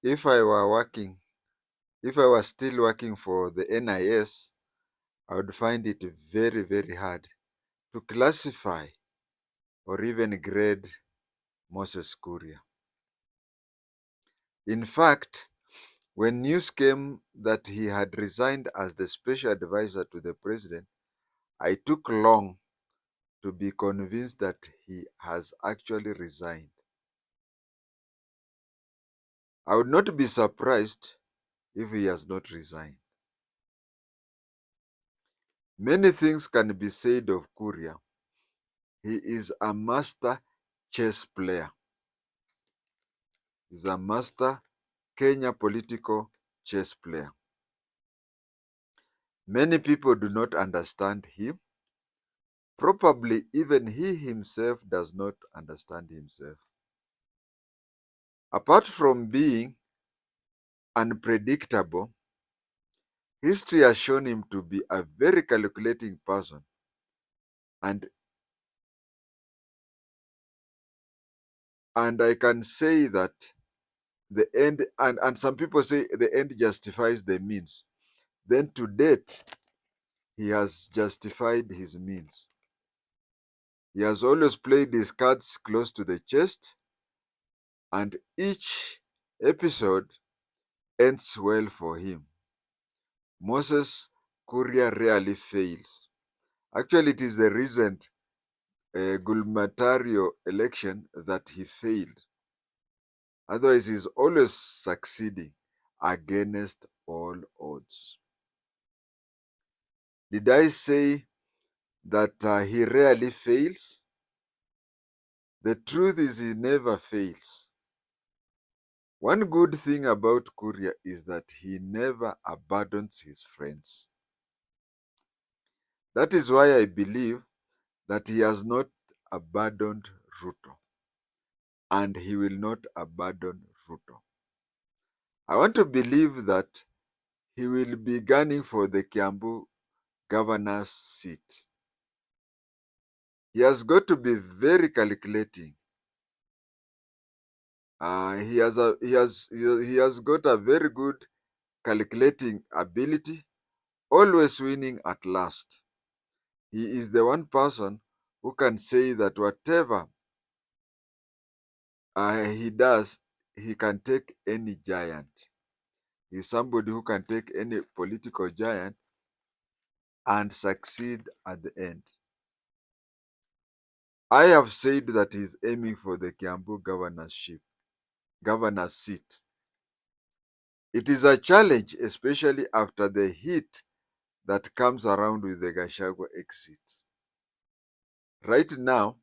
If I were working, if I was still working for the NIS, I would find it very, very hard to classify or even grade Moses Kuria. In fact, when news came that he had resigned as the special advisor to the president, I took long to be convinced that he has actually resigned. I would not be surprised if he has not resigned. Many things can be said of Kuria. He is a master chess player. He's a master Kenya political chess player. Many people do not understand him. Probably even he himself does not understand himself. Apart from being unpredictable, history has shown him to be a very calculating person, and I can say that the end, and some people say the end justifies the means. Then to date, he has justified his means. He has always played his cards close to the chest, and each episode ends well for him. Moses Kuria rarely fails. Actually, it is the recent gubernatorial election that he failed. Otherwise, he's always succeeding against all odds. Did I say that he rarely fails? The truth is, he never fails. One good thing about Kuria is that he never abandons his friends. That is why I believe that he has not abandoned Ruto, and he will not abandon Ruto. I want to believe that he will be gunning for the Kiambu governor's seat. He has got to be very calculating. He has got a very good calculating ability, always winning at last. He is the one person who can say that whatever he does, he can take any giant. He's somebody who can take any political giant and succeed at the end. I have said that he's aiming for the Kiambu governor's seat. It is a challenge, especially after the heat that comes around with the Gachagua exit. Right now,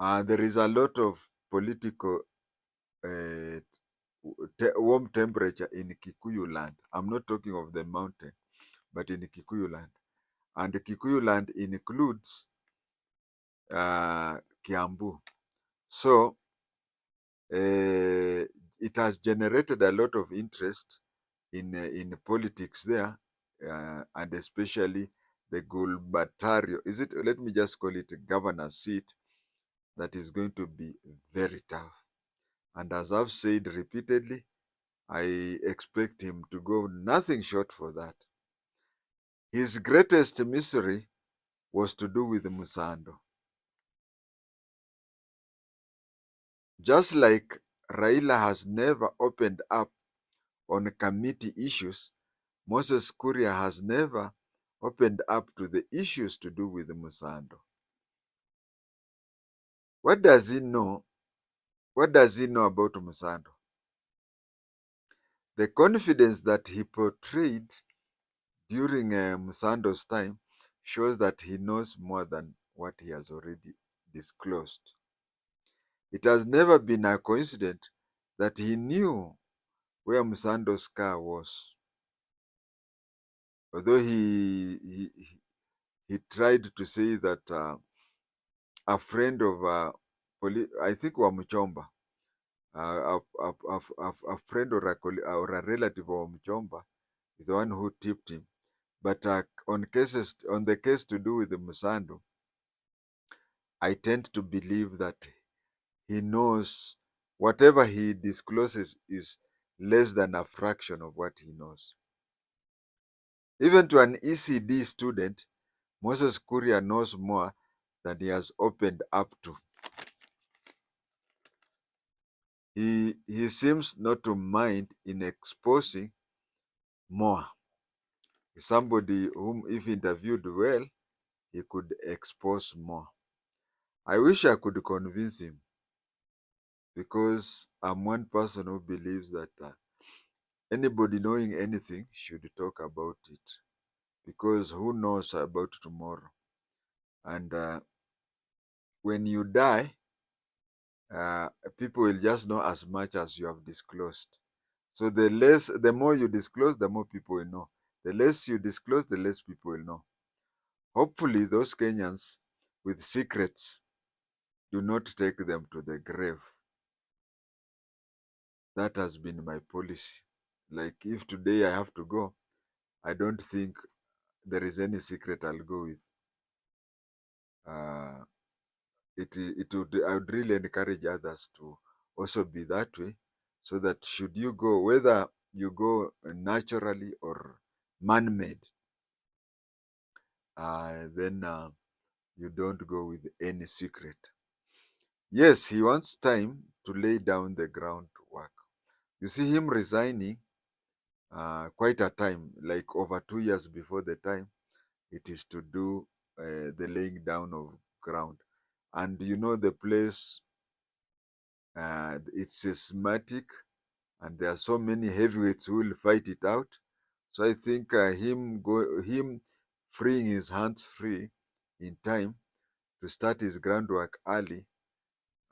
there is a lot of political warm temperature in Kikuyu land. I'm not talking of the mountain, but in Kikuyu land. And Kikuyu land includes Kiambu. So it has generated a lot of interest in politics there, and especially the gubernatorial. Let me just call it a governor's seat that is going to be very tough. And as I've said repeatedly, I expect him to go nothing short for that. His greatest misery was to do with Musando. Just like Raila has never opened up on committee issues, Moses Kuria has never opened up to the issues to do with Musando. What does he know? What does he know about Musando? The confidence that he portrayed during Musando's time shows that he knows more than what he has already disclosed. It has never been a coincidence that he knew where Musando's car was. Although he tried to say that a friend of, I think, Wamuchomba, a friend or a relative of Wamuchomba is the one who tipped him. But on the case to do with the Musando, I tend to believe that he knows whatever he discloses is less than a fraction of what he knows. Even to an ECD student, Moses Kuria knows more than he has opened up to. He seems not to mind in exposing more. Somebody whom, if interviewed well, he could expose more. I wish I could convince him, because I'm one person who believes that anybody knowing anything should talk about it, because who knows about tomorrow? And when you die, people will just know as much as you have disclosed. So the more you disclose, the more people will know. The less you disclose, the less people will know. Hopefully, those Kenyans with secrets do not take them to the grave. That has been my policy. Like, if today I have to go, I don't think there is any secret I'll go with. Uh, I would really encourage others to also be that way, so that should you go, whether you go naturally or man-made, then you don't go with any secret. Yes, he wants time to lay down the groundwork. You see him resigning quite a time, like over 2 years before the time it is to do the laying down of ground. And you know, the place, it's systematic, and there are so many heavyweights who will fight it out. So I think him freeing his hands free in time to start his groundwork early,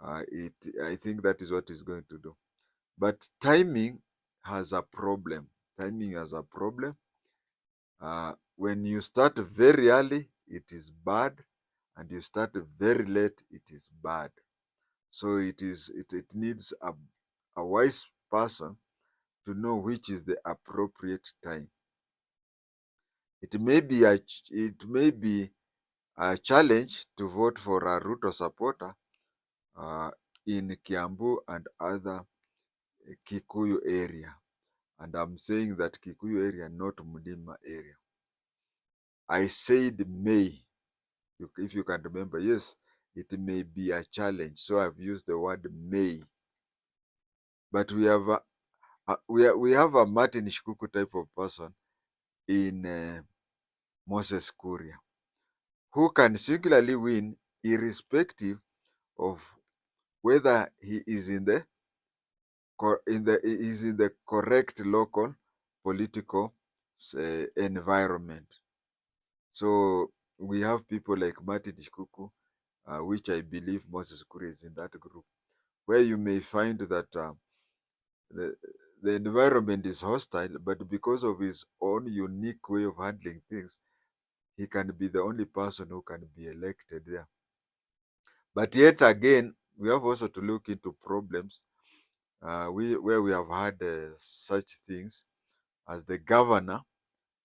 I think that is what he's going to do. But timing has a problem. Timing has a problem. When you start very early, it is bad, and you start very late, it is bad. So it needs a wise person to know which is the appropriate time. It may be a challenge to vote for a Ruto supporter in Kiambu and other Kikuyu area. And I'm saying that Kikuyu area, not Mudima area. I said may, if you can remember. Yes, it may be a challenge. So I've used the word may. But we have a Martin Shikuku type of person in Moses Kuria, who can singularly win irrespective of whether he is in the correct local political environment. So we have people like Martin Shikuku, which I believe Moses Kuria is in that group, where you may find that the, the environment is hostile, but because of his own unique way of handling things, he can be the only person who can be elected there. But yet again, we have also to look into problems where we have had such things as the governor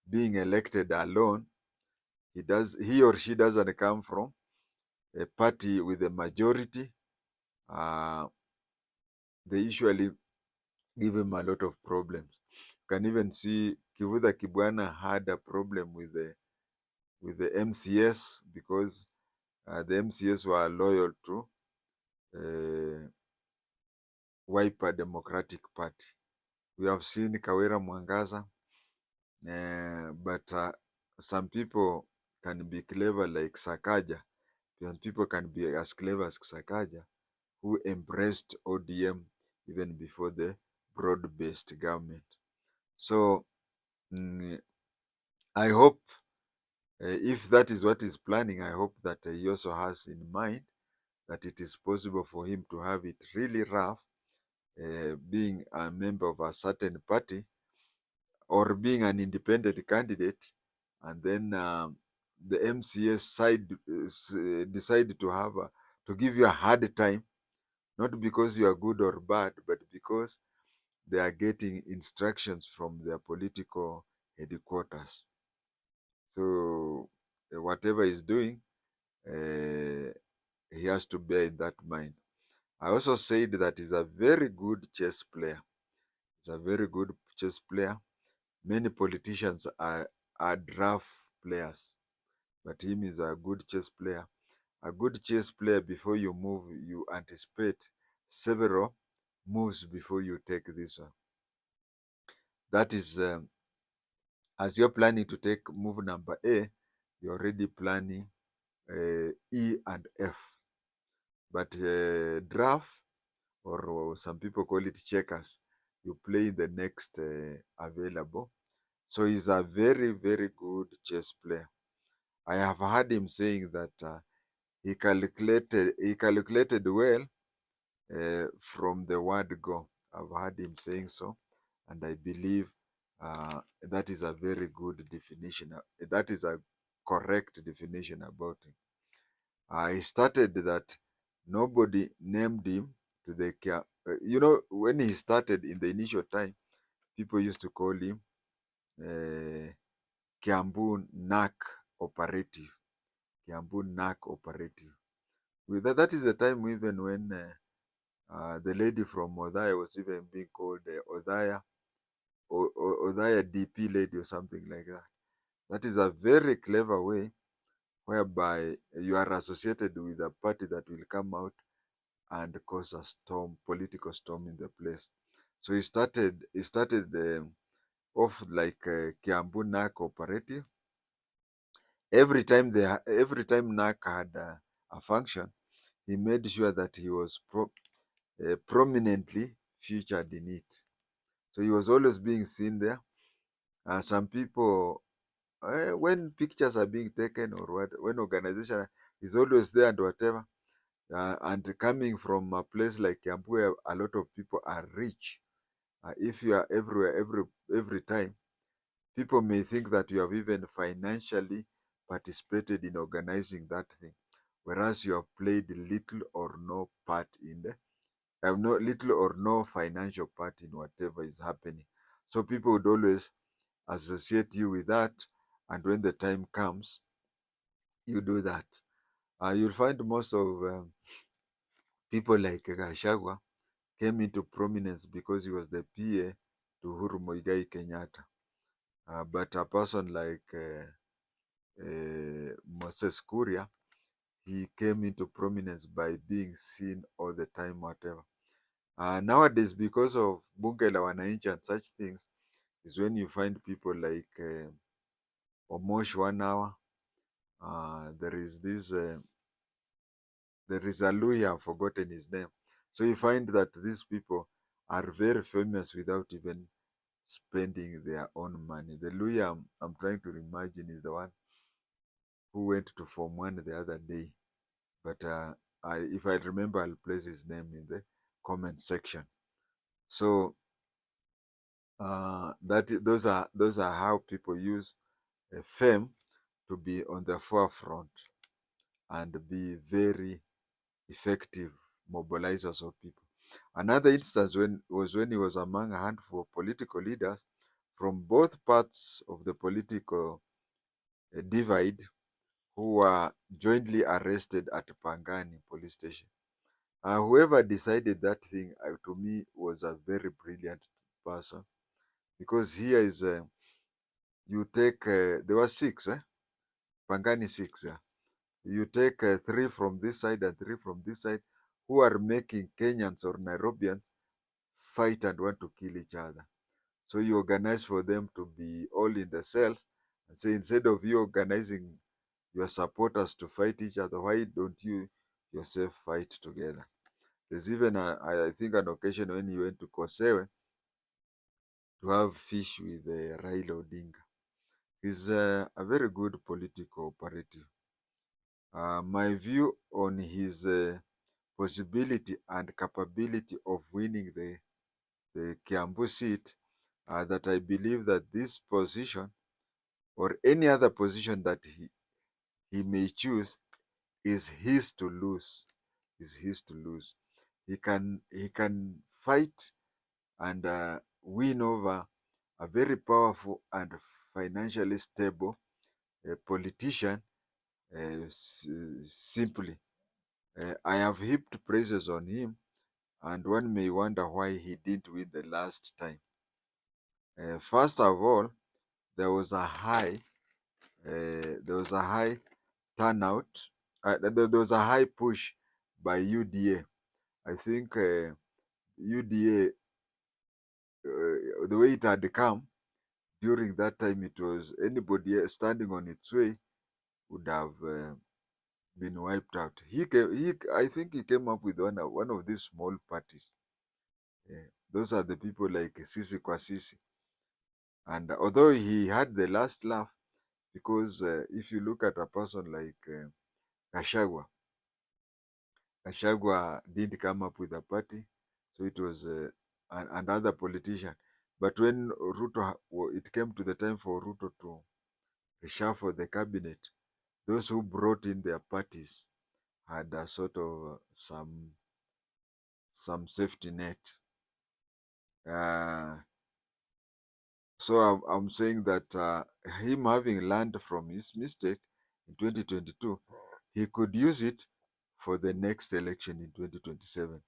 being elected alone. He or she doesn't come from a party with a majority. They usually give him a lot of problems. You can even see Kivutha Kibwana had a problem with the MCS, because the MCS were loyal to Wiper Democratic Party. We have seen Kawira Mwangaza, but some people can be clever like Sakaja. Some people can be as clever as Sakaja, who embraced ODM even before the broad-based government. So I hope, if that is what he's planning, I hope that he also has in mind that it is possible for him to have it really rough, being a member of a certain party or being an independent candidate, and then the MCS side decide to give you a hard time, not because you are good or bad, but because they are getting instructions from their political headquarters. So whatever he's doing, he has to bear in that mind. I also said that he's a very good chess player. He's a very good chess player. Many politicians are draft players, but him is a good chess player. A good chess player, before you move, you anticipate several moves before you take this one. That is, as you're planning to take move number A, you're already planning E and F. But draft, or some people call it checkers, you play the next available. So he's a very, very good chess player. I have heard him saying that he calculated well from the word go. I've heard him saying so, and I believe that is a very good definition. That is a correct definition about him. I started that nobody named him to the when he started in the initial time, people used to call him uh, Kiambu Nak Operative. Kiambu Nak Operative. That is the time even when the lady from Odhaya was even being called Odhaya, Odhaya DP lady or something like that. That is a very clever way whereby you are associated with a party that will come out and cause a storm, political storm in the place. So he started off like Kiambu NAC cooperative. Every time NAC had a function, he made sure that he was prominently featured in it. So he was always being seen there. Some people, when pictures are being taken or when organization is always there and whatever, and coming from a place like Kiambu where a lot of people are rich, if you are everywhere every time, people may think that you have even financially participated in organizing that thing, whereas you have played little or no part in the have no little or no financial part in whatever is happening. So people would always associate you with that, and when the time comes, you do that. You'll find most of people like Gashagwa came into prominence because he was the PA to Uhuru Muigai Kenyatta. But a person like Moses Kuria, he came into prominence by being seen all the time, whatever. Nowadays, because of Bunge la Wananchi and such things, is when you find people like Omosh 1 hour. There is a Luya, I've forgotten his name. So you find that these people are very famous without even spending their own money. The Luya I'm trying to imagine is the one who went to Form 1 the other day. But if I remember, I'll place his name in the comment section. So those are how people use fame to be on the forefront and be very effective mobilizers of people. Another instance was when he was among a handful of political leaders from both parts of the political divide who were jointly arrested at Pangani police station. Whoever decided that thing, to me, was a very brilliant person, because here is you take there were six, Pangani Six. You take three from this side and three from this side, who are making Kenyans or Nairobians fight and want to kill each other. So you organize for them to be all in the cells and say, instead of you organizing your supporters to fight each other, why don't you yourself fight together? There's even, I think, an occasion when he went to Kosewe to have fish with Raila Odinga. He's a very good political operative. My view on his possibility and capability of winning the Kiambu seat, that I believe that this position or any other position that he may choose is his to lose. Is his to lose. He can fight and win over a very powerful and financially stable politician simply. I have heaped praises on him and one may wonder why he didn't win the last time. First of all, there was a high, there was a high turnout. There was a high push by UDA. I think UDA, the way it had come during that time, it was anybody standing on its way would have been wiped out. I think he came up with one of these small parties. Those are the people like Sisi kwa Sisi. And although he had the last laugh, because if you look at a person like Gachagua, Gachagua didn't come up with a party, so it was another politician. But when it came to the time for Ruto to reshuffle the cabinet, those who brought in their parties had a sort of some safety net. So I'm saying that him having learned from his mistake in 2022, he could use it for the next election in 2027.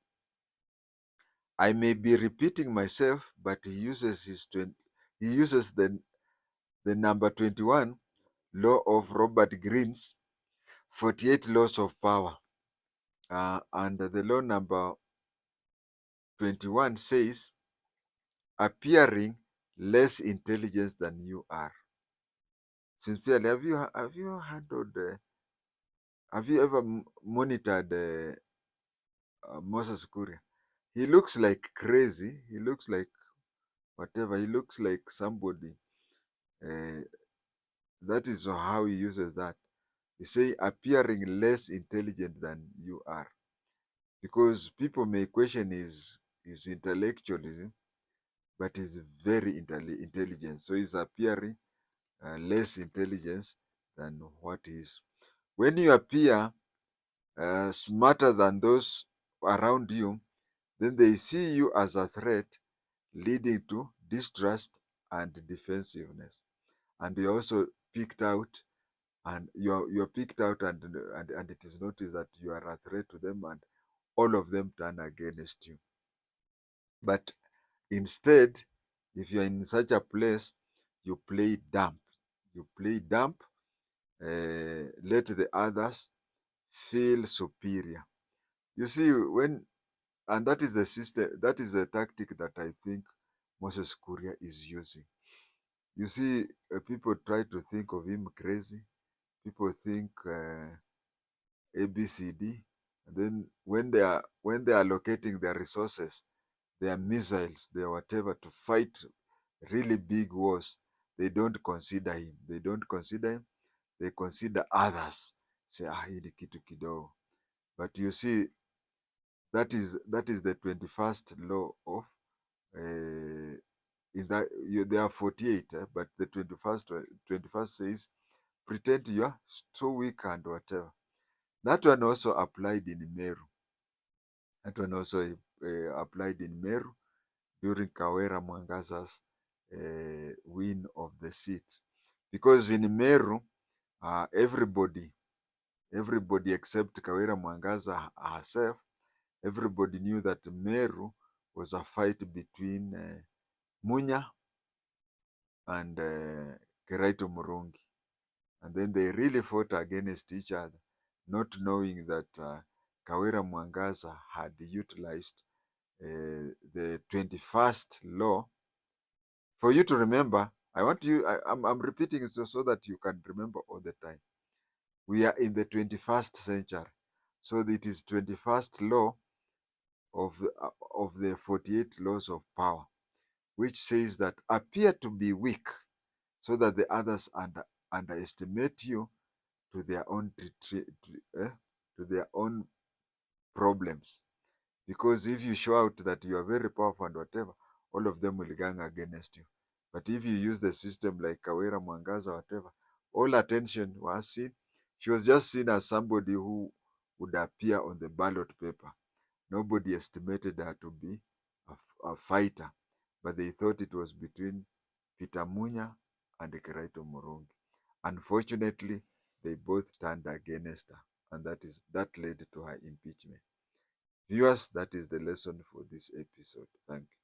I may be repeating myself, but he uses the number 21 law of Robert Greene's 48 laws of power. And the law number 21 says, appearing less intelligent than you are. Sincerely, have you ever monitored Moses Kuria? He looks like crazy. He looks like whatever. He looks like somebody. Uh, that is how he uses that. He say appearing less intelligent than you are, because people may question his intellectualism, but he's very intelligent. So he's appearing less intelligence than what he is. When you appear smarter than those around you, then they see you as a threat, leading to distrust and defensiveness. And you're also picked out, and you're picked out, and it is noticed that you are a threat to them, and all of them turn against you. But instead, if you're in such a place, you play dumb. You play dumb, let the others feel superior. You see, and that is the system, that is the tactic that I think Moses Kuria is using. You see, people try to think of him crazy. People think ABCD, and then when they are allocating their resources, their missiles, their whatever, to fight really big wars, they don't consider him. They don't consider him. They consider others. Say, hii ni kitu kidogo. But you see, that is the 21st law of in that there are 48, but the 21st says, pretend you are so weak and whatever. That one also applied in Meru. That one also applied in Meru during Kawera Mwangaza's win of the seat. Because in Meru, everybody except Kawera Mwangaza herself, everybody knew that Meru was a fight between Munya and Keraito Murungi. And then they really fought against each other, not knowing that Kawera Mwangaza had utilized the 21st law. For you to remember, I'm repeating it so that you can remember all the time. We are in the 21st century. So it is 21st law of the 48 laws of power, which says that appear to be weak so that the others underestimate you to their own problems. Because if you show out that you are very powerful and whatever, all of them will gang against you. But if you use the system like Kawera Mwangaza, whatever, all attention was seen. She was just seen as somebody who would appear on the ballot paper. Nobody estimated her to be a fighter, but they thought it was between Peter Munya and Keraito Murungi. Unfortunately, they both turned against her, and that led to her impeachment. Viewers, that is the lesson for this episode. Thank you.